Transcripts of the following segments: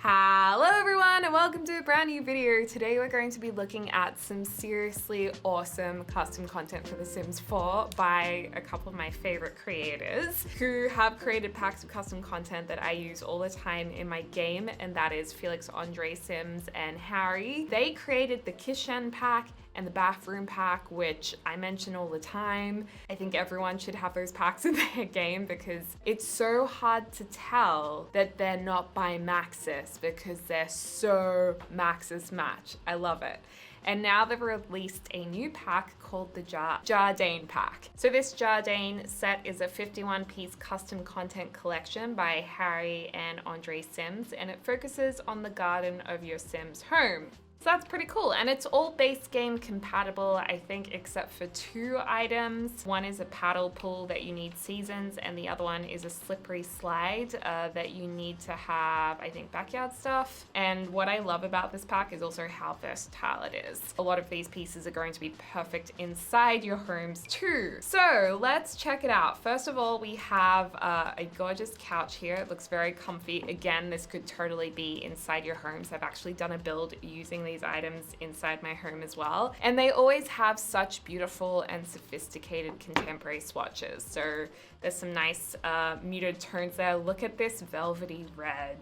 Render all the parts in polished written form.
Hello everyone and welcome to a brand new video. Today we're going to be looking at some seriously awesome custom content for The Sims 4 by a couple of my favorite creators who have created packs of custom content that I use all the time in my game, and that is Felix Andre Sims and Harry. They created the kitchen pack and the bathroom pack, which I mention all the time. I think everyone should have those packs in their game because it's so hard to tell that they're not by Maxis because they're so Maxis match. I love it. And now they've released a new pack called the Jardine pack. So this Jardine set is a 51-piece custom content collection by Harry and Andre Sims, and it focuses on the garden of your Sims home. So that's pretty cool, and it's all base game compatible, I think, except for two items. One is a paddle pool that you need seasons, and the other one is a slippery slide that you need to have, I think, backyard stuff. And what I love about this pack is also how versatile it is. A lot of these pieces are going to be perfect inside your homes too. So let's check it out. First of all, we have a gorgeous couch here. It looks very comfy. Again, this could totally be inside your homes. I've actually done a build using these items inside my home as well, and they always have such beautiful and sophisticated contemporary swatches. So there's some nice muted tones there. Look at this velvety red.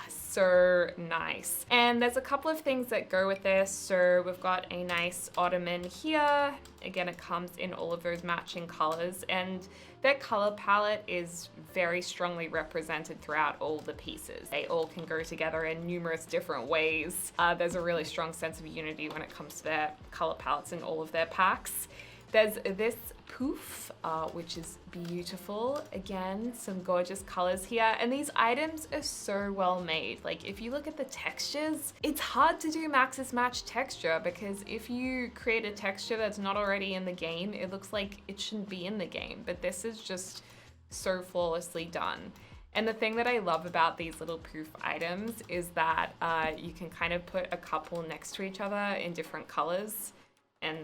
So nice. And there's a couple of things that go with this. So we've got a nice ottoman here. Again, it comes in all of those matching colors, and their color palette is very strongly represented throughout all the pieces. They all can go together in numerous different ways. There's a really strong sense of unity when it comes to their color palettes in all of their packs. There's this poof, which is beautiful. Again, some gorgeous colors here. And these items are so well made. Like, if you look at the textures, it's hard to do Maxis Match texture because if you create a texture that's not already in the game, it looks like it shouldn't be in the game. But this is just so flawlessly done. And the thing that I love about these little poof items is that you can kind of put a couple next to each other in different colors, and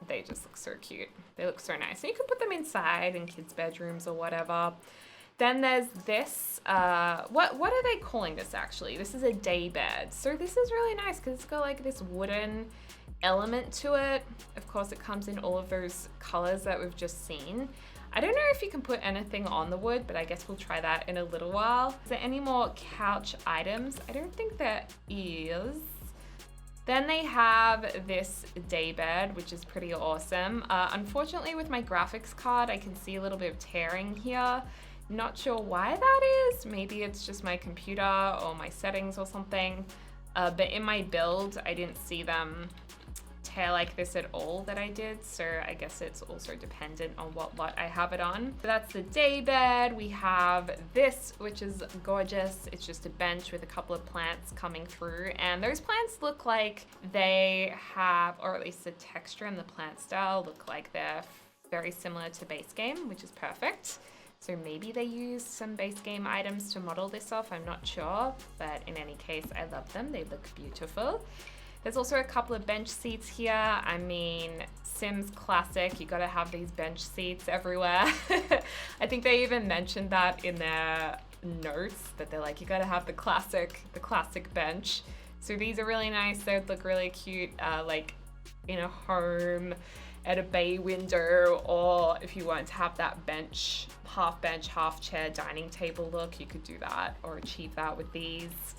they just look so cute. They look so nice. And you can put them inside in kids' bedrooms or whatever. Then there's this, what are they calling this actually? This is a day bed. So this is really nice because it's got like this wooden element to it. Of course, it comes in all of those colors that we've just seen. I don't know if you can put anything on the wood, but I guess we'll try that in a little while. Is there any more couch items? I don't think there is. Then they have this daybed, which is pretty awesome. Unfortunately, with my graphics card, I can see a little bit of tearing here. Not sure why that is. Maybe it's just my computer or my settings or something. But in my build, I didn't see them tear like this at all that I did, so I guess it's also dependent on what lot I have it on. So that's the daybed. We have this, which is gorgeous. It's just a bench with a couple of plants coming through, and those plants look like they have, or at least the texture and the plant style look like they're very similar to base game, which is perfect. So maybe they used some base game items to model this off, I'm not sure, but in any case, I love them. They look beautiful. There's also a couple of bench seats here. I mean, Sims classic, you gotta have these bench seats everywhere. I think they even mentioned that in their notes, that they're like, you gotta have the classic bench. So these are really nice. They would look really cute, like in a home, at a bay window, or if you want to have that bench, half chair dining table look, you could do that or achieve that with these.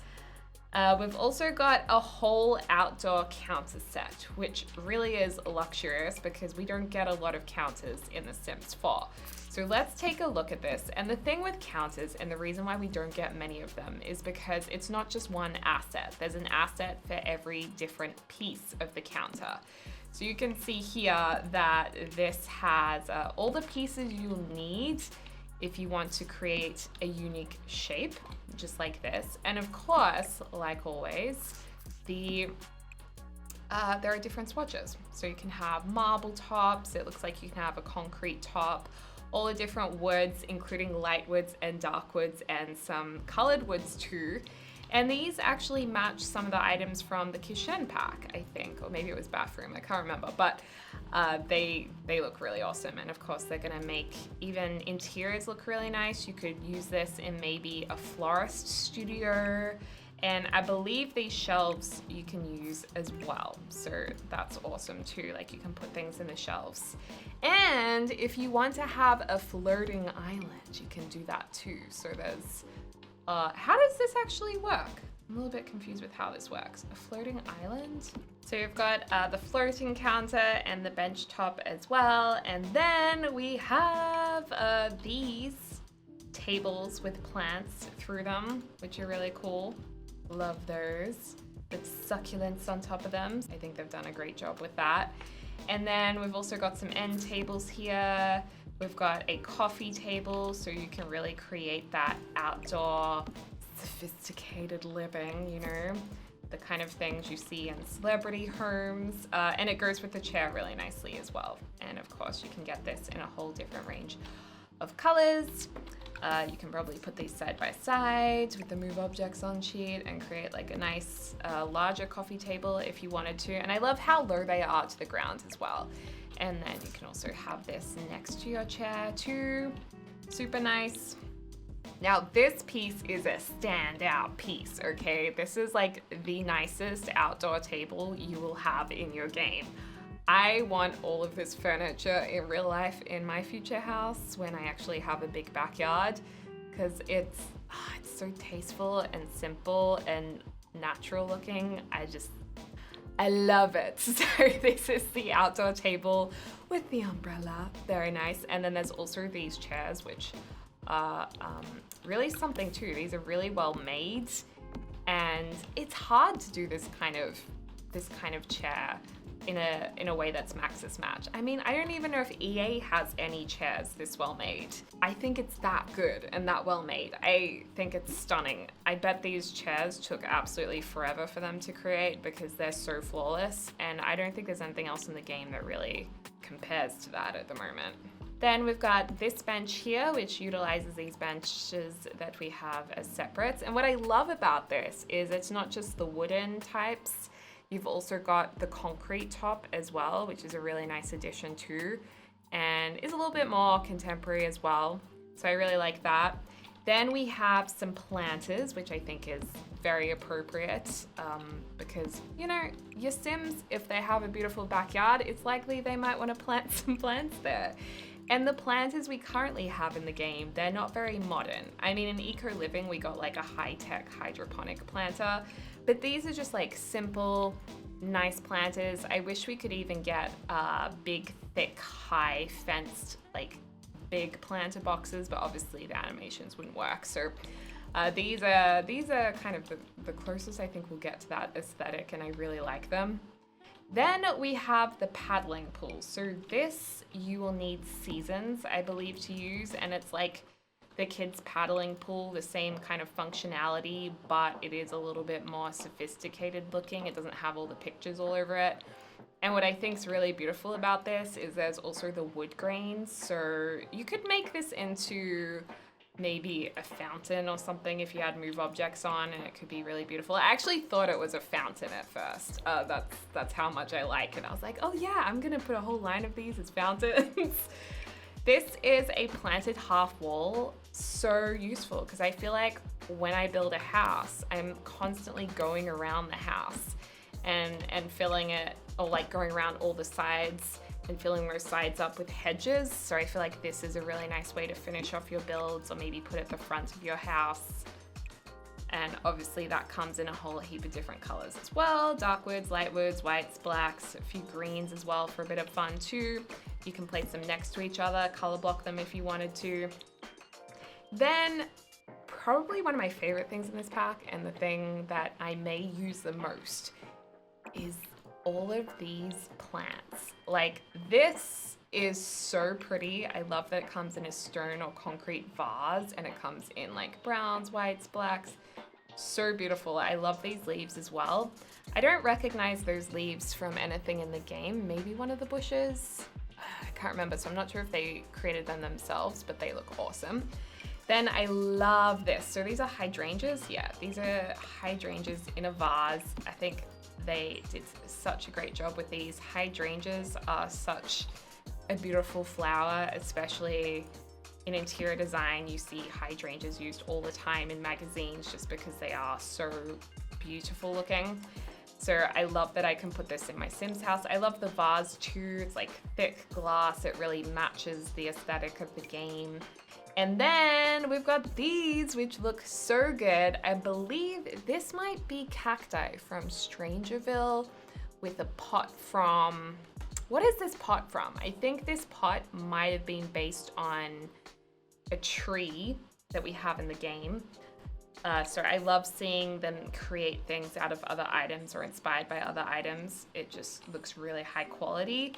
We've also got a whole outdoor counter set, which really is luxurious because we don't get a lot of counters in The Sims 4. So let's take a look at this. And the thing with counters, and the reason why we don't get many of them, is because it's not just one asset. There's an asset for every different piece of the counter. So you can see here that this has all the pieces you'll need if you want to create a unique shape, just like this. And of course, like always, there are different swatches. So you can have marble tops, it looks like you can have a concrete top, all the different woods, including light woods and dark woods, and some colored woods too. And these actually match some of the items from the kitchen pack, I think, or maybe it was bathroom, I can't remember, but they look really awesome. And of course they're gonna make even interiors look really nice. You could use this in maybe a florist studio And I believe these shelves you can use as well. So that's awesome too. Like you can put things in the shelves. And if you want to have a floating island, you can do that too. So there's, how does this actually work? I'm a little bit confused with how this works. A floating island? So you've got the floating counter and the bench top as well. And then we have these tables with plants through them, which are really cool. Love those. With succulents on top of them. I think they've done a great job with that. And then we've also got some end tables here. We've got a coffee table, so you can really create that outdoor, sophisticated living, you know, the kind of things you see in celebrity homes. And it goes with the chair really nicely as well. And of course, you can get this in a whole different range of colors. You can probably put these side by side with the move objects on sheet and create like a nice larger coffee table if you wanted to. And I love how low they are to the ground as well. And then you can also have this next to your chair too. Super nice. Now this piece is a standout piece, okay? This is like the nicest outdoor table you will have in your game. I want all of this furniture in real life in my future house when I actually have a big backyard, because it's so tasteful and simple and natural looking. I love it. So this is the outdoor table with the umbrella, very nice. And then there's also these chairs, which are really something too. These are really well made, and it's hard to do this kind of chair in a way that's Maxis Match. I mean, I don't even know if EA has any chairs this well made. I think it's that good and that well made. I think it's stunning. I bet these chairs took absolutely forever for them to create because they're so flawless, and I don't think there's anything else in the game that really compares to that at the moment. Then we've got this bench here, which utilizes these benches that we have as separates. And what I love about this is it's not just the wooden types. You've also got the concrete top as well, which is a really nice addition too, and is a little bit more contemporary as well. So I really like that. Then we have some planters, which I think is very appropriate because, you know, your Sims, if they have a beautiful backyard, it's likely they might want to plant some plants there. And the planters we currently have in the game, they're not very modern. I mean, in Eco Living, we got like a high-tech hydroponic planter, but these are just like simple, nice planters. I wish we could even get big, thick, high fenced, like big planter boxes, but obviously the animations wouldn't work. So these are kind of the closest I think we'll get to that aesthetic, and I really like them. Then we have the paddling pool. So this you will need seasons, I believe, to use, and it's like the kids' paddling pool, the same kind of functionality, but it is a little bit more sophisticated looking. It doesn't have all the pictures all over it. And what I think is really beautiful about this is there's also the wood grains. So you could make this into maybe a fountain or something if you had move objects on, and it could be really beautiful. I actually thought it was a fountain at first. That's how much I like it. I was like, oh yeah, I'm gonna put a whole line of these as fountains. This is a planted half wall. So useful, because I feel like when I build a house, I'm constantly going around the house and filling it, or like going around all the sides and filling those sides up with hedges. So I feel like this is a really nice way to finish off your builds, or maybe put at the front of your house. And obviously that comes in a whole heap of different colors as well. Dark woods, light woods, whites, blacks, a few greens as well for a bit of fun too. You can place them next to each other, color block them if you wanted to. Then probably one of my favorite things in this pack, and the thing that I may use the most, is all of these plants. Like, this is so pretty. I love that it comes in a stone or concrete vase, and it comes in like browns, whites, blacks. So beautiful. I love these leaves as well. I don't recognize those leaves from anything in the game. Maybe one of the bushes. I can't remember, so I'm not sure if they created them themselves, but they look awesome. Then I love this. So these are hydrangeas. Yeah, these are hydrangeas in a vase. I think they did such a great job with these. Hydrangeas are such a beautiful flower, especially in interior design, you see hydrangeas used all the time in magazines just because they are so beautiful looking. So I love that I can put this in my Sims house. I love the vase too. It's like thick glass. It really matches the aesthetic of the game. And then we've got these, which look so good. I believe this might be cacti from Strangerville with a pot from, what is this pot from? I think this pot might have been based on a tree that we have in the game. So I love seeing them create things out of other items or inspired by other items. It just looks really high quality.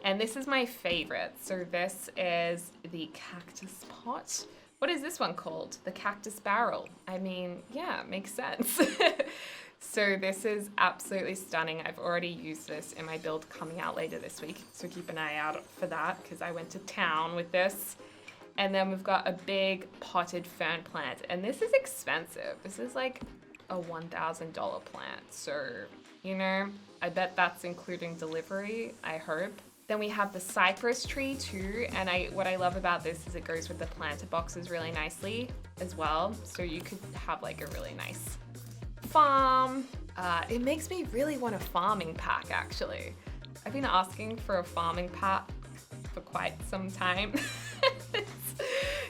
And this is my favorite. So this is the Cactus Pot. What is this one called? The Cactus Barrel. I mean, yeah, it makes sense. So this is absolutely stunning. I've already used this in my build coming out later this week. So keep an eye out for that because I went to town with this. And then we've got a big potted fern plant. And this is expensive. This is like a $1,000 plant. So, you know, I bet that's including delivery, I hope. Then we have the Cypress Tree too. And what I love about this is it goes with the planter boxes really nicely as well. So you could have like a really nice farm. It makes me really want a farming pack actually. I've been asking for a farming pack for quite some time.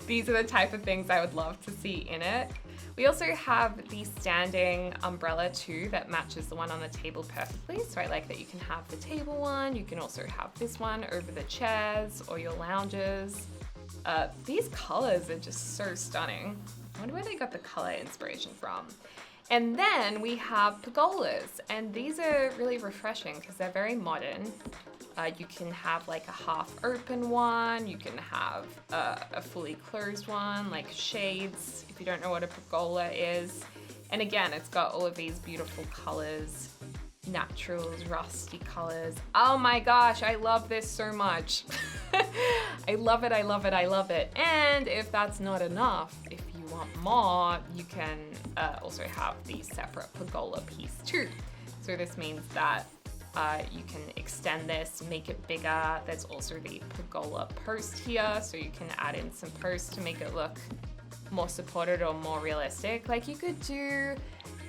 These are the type of things I would love to see in it. We also have the standing umbrella too that matches the one on the table perfectly. So I like that you can have the table one. You can also have this one over the chairs or your lounges. These colors are just so stunning. I wonder where they got the color inspiration from. And then we have pergolas, and these are really refreshing because they're very modern. You can have like a half open one, you can have a fully closed one, like shades, if you don't know what a pergola is. And again, it's got all of these beautiful colors, naturals, rusty colors. Oh my gosh, I love this so much. I love it, I love it, I love it. And if that's not enough, if you want more, you can also have the separate pergola piece too. So this means that you can extend this, make it bigger. There's also the pergola post here, so you can add in some posts to make it look more supported or more realistic. Like you could do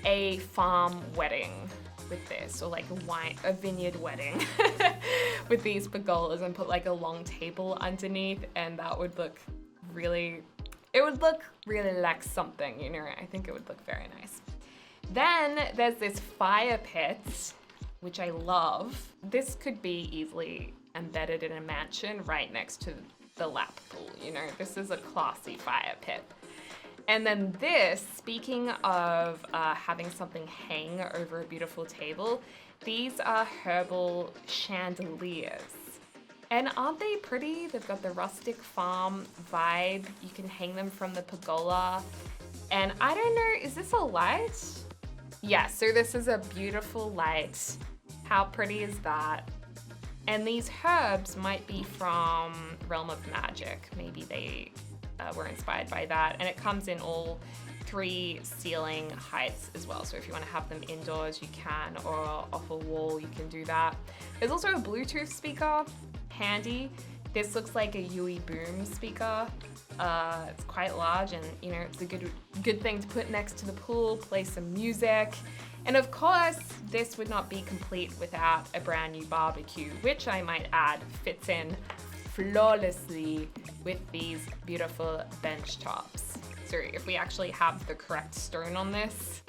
a farm wedding with this, or like a vineyard wedding with these pergolas and put like a long table underneath, and that would look really, it would look really like something, you know, I think it would look very nice. Then there's this fire pit, which I love. This could be easily embedded in a mansion right next to the lap pool, you know, this is a classy fire pit. And then this, speaking of having something hang over a beautiful table, these are Herbal Chandeliers. And aren't they pretty? They've got the rustic farm vibe. You can hang them from the pergola. And I don't know, is this a light? Yeah, so this is a beautiful light. How pretty is that? And these herbs might be from Realm of Magic. Maybe they were inspired by that. And it comes in all 3 ceiling heights as well. So if you want to have them indoors, you can, or off a wall, you can do that. There's also a Bluetooth speaker, handy. This looks like a Yui Boom speaker. It's quite large, and you know, it's a good thing to put next to the pool, play some music. And of course, this would not be complete without a brand new barbecue, which I might add fits in flawlessly with these beautiful bench tops. So if we actually have the correct stone on this,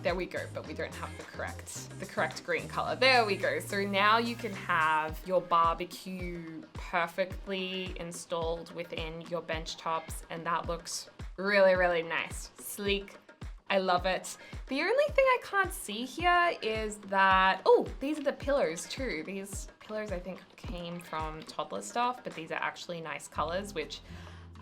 there we go, but we don't have the correct green color. There we go. So now you can have your barbecue perfectly installed within your bench tops, and that looks really, really nice. Sleek. I love it. The only thing I can't see here is that, oh, these are the pillows too. These pillars I think came from toddler stuff, but these are actually nice colors, which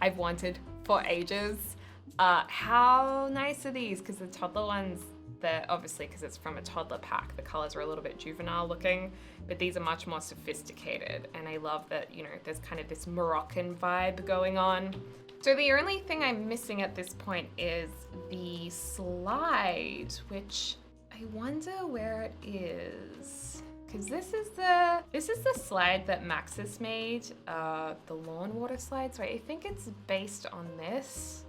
I've wanted for ages. How nice are these? Because the toddler ones, they're obviously, because it's from a toddler pack, the colors are a little bit juvenile looking, but these are much more sophisticated. And I love that, you know, there's kind of this Moroccan vibe going on. So the only thing I'm missing at this point is the slide, which I wonder where it is. because this is the slide that Maxis made, the lawn water slides, right? I think it's based on this.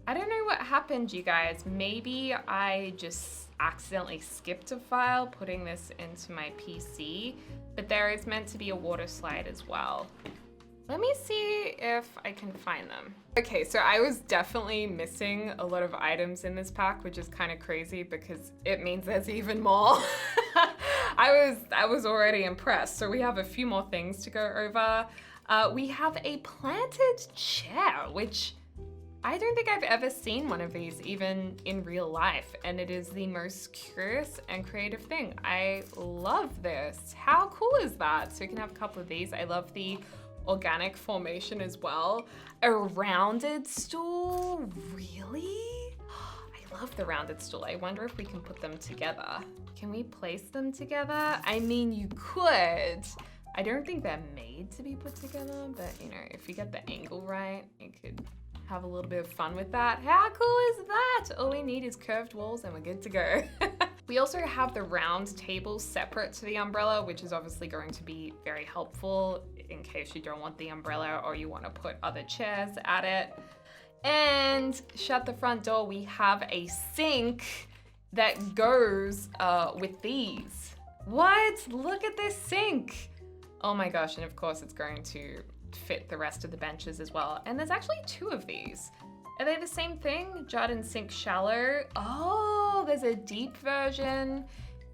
I don't know what happened, you guys. Maybe I just accidentally skipped a file putting this into my PC, but there is meant to be a water slide as well. Let me see if I can find them. Okay, so I was definitely missing a lot of items in this pack, which is kind of crazy because it means there's even more. I was already impressed. So we have a few more things to go over. We have a planted chair, which I don't think I've ever seen one of these even in real life, and it is the most curious and creative thing. I love this. How cool is that? So we can have a couple of these. I love the organic formation as well. A rounded stool, really? I love the rounded stool. I wonder if we can put them together. Can we place them together? I mean, you could. I don't think they're made to be put together, but you know, if you get the angle right, you could have a little bit of fun with that. How cool is that? All we need is curved walls and we're good to go. We also have the round table separate to the umbrella, which is obviously going to be very helpful in case you don't want the umbrella or you want to put other chairs at it. And shut the front door, we have a sink that goes with these. What? Look at this sink. Oh my gosh, and of course it's going to fit the rest of the benches as well. And there's actually two of these. Are they the same thing? Jardine sink shallow. Oh, there's a deep version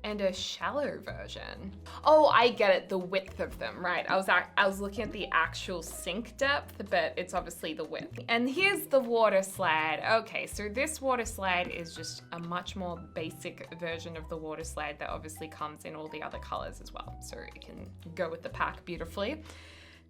and a shallow version. Oh, I get it, the width of them, right? I was looking at the actual sink depth, but it's obviously the width. And here's the water slide. Okay, so this water slide is just a much more basic version of the water slide that obviously comes in all the other colors as well. So it can go with the pack beautifully.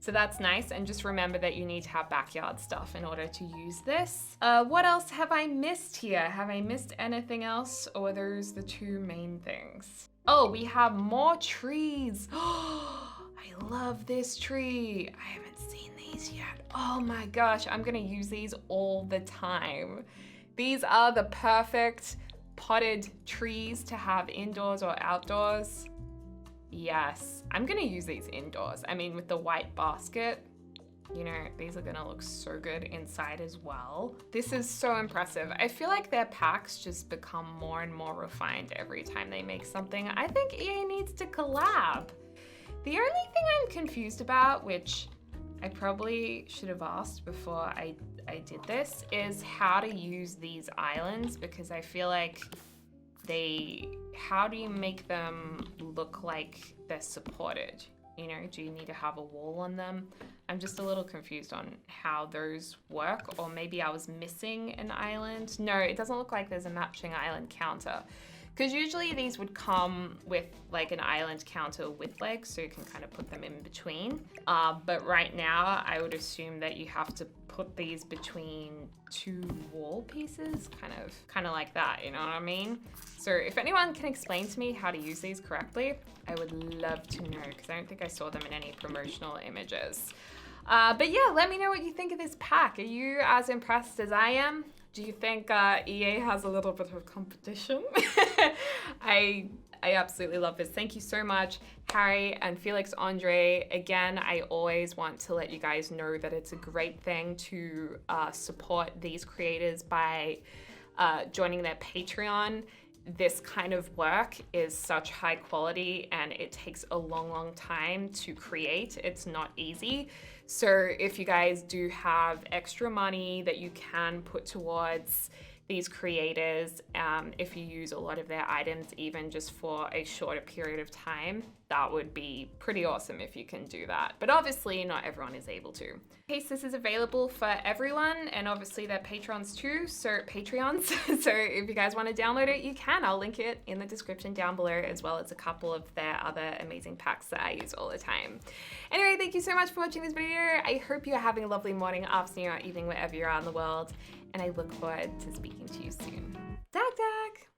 So that's nice, and just remember that you need to have backyard stuff in order to use this. What else have I missed here? Have I missed anything else, or are those the two main things? Oh, we have more trees. I love this tree. I haven't seen these yet. Oh my gosh, I'm gonna use these all the time. These are the perfect potted trees to have indoors or outdoors. Yes, I'm gonna use these indoors. I mean, with the white basket, you know, these are gonna look so good inside as well. This is so impressive. I feel like their packs just become more and more refined every time they make something. I think EA needs to collab. The only thing I'm confused about, which I probably should have asked before I did this, is how to use these islands, because I feel like how do you make them look like they're supported? You know, do you need to have a wall on them? I'm just a little confused on how those work, or maybe I was missing an island. No, it doesn't look like there's a matching island counter, because usually these would come with like an island counter with legs, so you can kind of put them in between. But right now, I would assume that you have to put these between two wall pieces, kind of like that, you know what I mean? So if anyone can explain to me how to use these correctly, I would love to know, because I don't think I saw them in any promotional images. But yeah, let me know what you think of this pack. Are you as impressed as I am? Do you think EA has a little bit of competition? I absolutely love this. Thank you so much, Harry and Felix Andre. Again, I always want to let you guys know that it's a great thing to support these creators by joining their Patreon. This kind of work is such high quality and it takes a long time to create. It's not easy. So if you guys do have extra money that you can put towards these creators, if you use a lot of their items, even just for a shorter period of time, that would be pretty awesome if you can do that. But obviously not everyone is able to. In case this is available for everyone, and obviously they're patrons too, so Patreons. So if you guys want to download it, you can. I'll link it in the description down below, as well as a couple of their other amazing packs that I use all the time. Anyway, thank you so much for watching this video. I hope you're having a lovely morning, afternoon, or evening, wherever you are in the world, and I look forward to speaking to you soon. Dag dag!